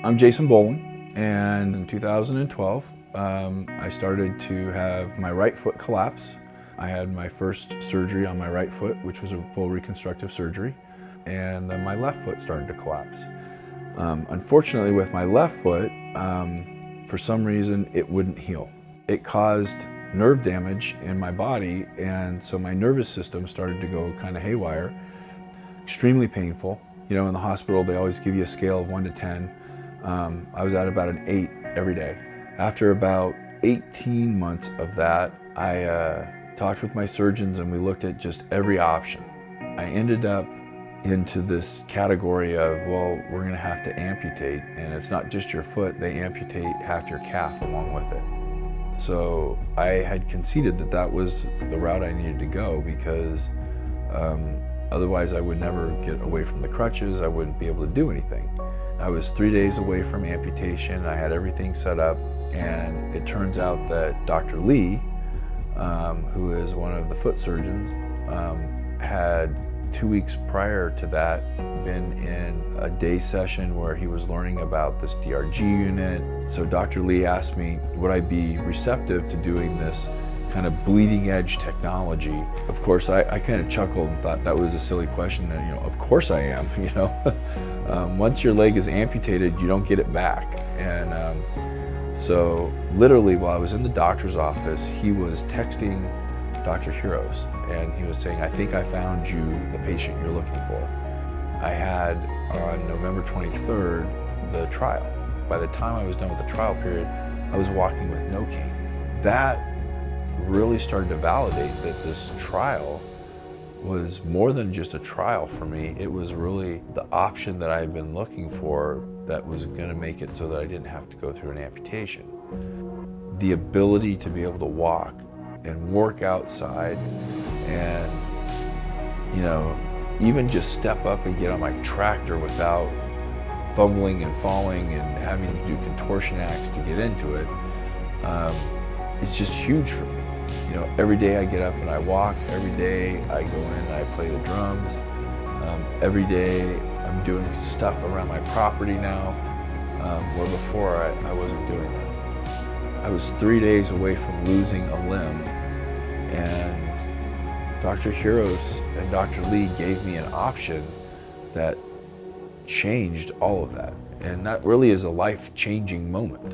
I'm Jason Bowling, and in 2012, I started to have my right foot collapse. I had my first surgery on my right foot, which was a full reconstructive surgery, and then my left foot started to collapse. Unfortunately, with my left foot, for some reason, it wouldn't heal. It caused nerve damage in my body, and so my nervous system started to go kind of haywire. Extremely painful. You know, in the hospital, they always give you a scale of 1 to 10. I was at about an 8 every day. After about 18 months of that, I talked with my surgeons and we looked at just every option. I ended up into this category of, well, we're gonna have to amputate, and it's not just your foot, they amputate half your calf along with it. So I had conceded that that was the route I needed to go, because otherwise I would never get away from the crutches, I wouldn't be able to do anything. I was 3 days away from amputation, I had everything set up, and it turns out that Dr. Lee, who is one of the foot surgeons, had 2 weeks prior to that been in a day session where he was learning about this DRG unit. So Dr. Lee asked me, would I be receptive to doing this kind of bleeding edge technology? Of course, I kind of chuckled and thought that was a silly question. And, you know, of course I am, you know. Once your leg is amputated, you don't get it back. And so literally while I was in the doctor's office, he was texting Dr. Heroes, and he was saying, I think I found you the patient you're looking for. I had on November 23rd the trial. By the time I was done with the trial period, I was walking with no cane. That really started to validate that this trial was more than just a trial for me. It was really the option that I had been looking for that was going to make it so that I didn't have to go through an amputation. The ability to be able to walk and work outside and, you know, even just step up and get on my tractor without fumbling and falling and having to do contortion acts to get into it, it's just huge for me. You know, every day I get up and I walk, every day I go in and I play the drums, every day I'm doing stuff around my property now, where before I wasn't doing that. I was 3 days away from losing a limb, and Dr. Heroes and Dr. Lee gave me an option that changed all of that. And that really is a life-changing moment.